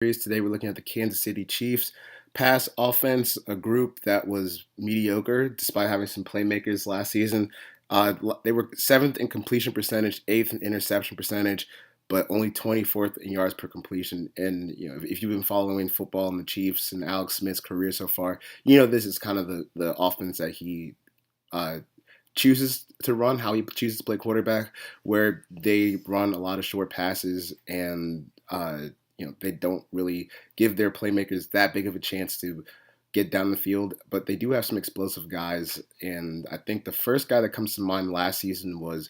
Today we're looking at the Kansas City Chiefs pass offense, a group that was mediocre despite having some playmakers last season. They were seventh in completion percentage, eighth in interception percentage, but only 24th in yards per completion. And if you've been following football and the Chiefs and Alex Smith's career so far, this is kind of the offense that he uh, chooses to run, how he chooses to play quarterback, where they run a lot of short passes and they don't really give their playmakers that big of a chance to get down the field, but they do have some explosive guys. And I think the first guy that comes to mind last season was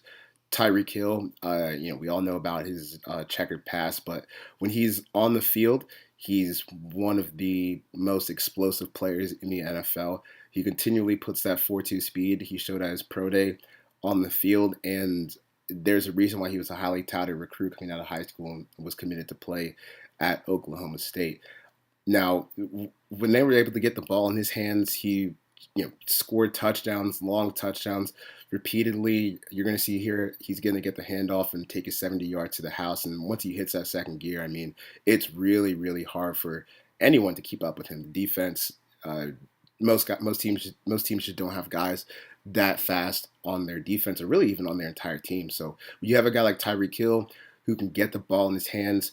Tyreek Hill. We all know about his checkered past, but when he's on the field, he's one of the most explosive players in the NFL. He continually puts that 4.2 speed he showed at his pro day on the field, and there's a reason why he was a highly touted recruit coming out of high school and was committed to play at Oklahoma State. Now, when they were able to get the ball in his hands, he scored touchdowns, long touchdowns repeatedly. You're going to see here he's going to get the handoff and take his 70 yards to the house. And once he hits that second gear, I mean, it's really, really hard for anyone to keep up with him. The defense, most teams just don't have guys that fast on their defense or really even on their entire team. So you have a guy like Tyreek Hill who can get the ball in his hands,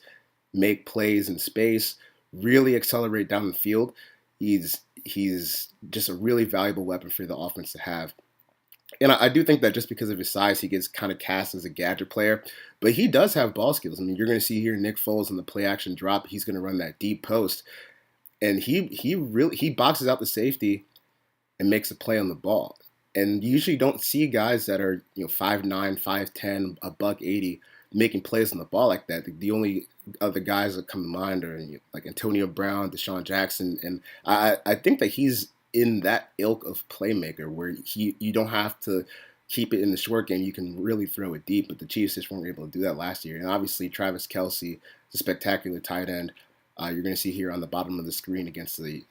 make plays in space, really accelerate down the field. He's just a really valuable weapon for the offense to have. And I do think that just because of his size, he gets kind of cast as a gadget player, but he does have ball skills. I mean, you're going to see here Nick Foles in the play action drop. He's going to run that deep post, and he boxes out the safety and makes a play on the ball. And you usually don't see guys that are 5'9", 5'10", a buck 80 making plays on the ball like that. The only other guys that come to mind are like Antonio Brown, Deshaun Jackson, and I think that he's in that ilk of playmaker where you don't have to keep it in the short game. You can really throw it deep, but the Chiefs just weren't able to do that last year. And obviously Travis Kelce is a spectacular tight end. You're going to see here on the bottom of the screen against the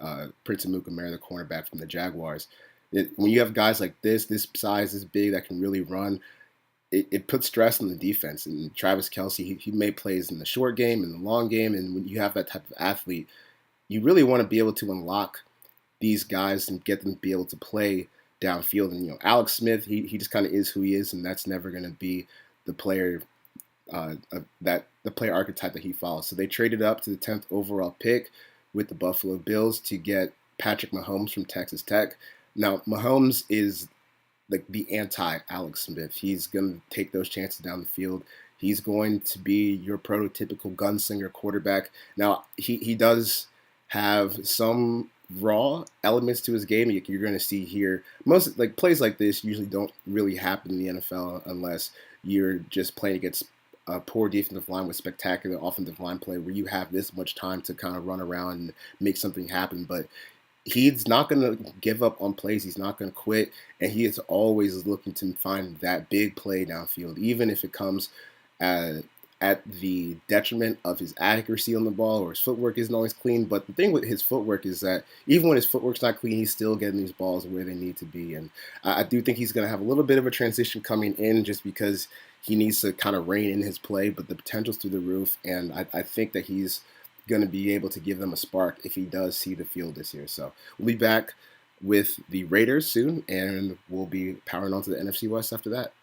Prince Amukamara, the cornerback from the Jaguars. When you have guys like this size, this big, that can really run, it puts stress on the defense. And Travis Kelce, he made plays in the short game and the long game. And when you have that type of athlete, you really want to be able to unlock these guys and get them to be able to play downfield. And Alex Smith, he just kind of is who he is, and that's never going to be the player the player archetype that he follows. So they traded up to the 10th overall pick with the Buffalo Bills to get Patrick Mahomes from Texas Tech. Now, Mahomes is like the anti-Alex Smith. He's going to take those chances down the field. He's going to be your prototypical gunslinger quarterback. Now, he does have some raw elements to his game. You're going to see here, most like plays like this usually don't really happen in the NFL unless you're just playing against a poor defensive line with spectacular offensive line play where you have this much time to kind of run around and make something happen. But he's not going to give up on plays. He's not going to quit. And he is always looking to find that big play downfield, even if it comes at the detriment of his accuracy on the ball or his footwork isn't always clean. But the thing with his footwork is that even when his footwork's not clean, he's still getting these balls where they need to be. And I do think he's going to have a little bit of a transition coming in just because he needs to kind of rein in his play, but the potential's through the roof. And I think that he's going to be able to give them a spark if he does see the field this year. So we'll be back with the Raiders soon, and we'll be powering on to the NFC West after that.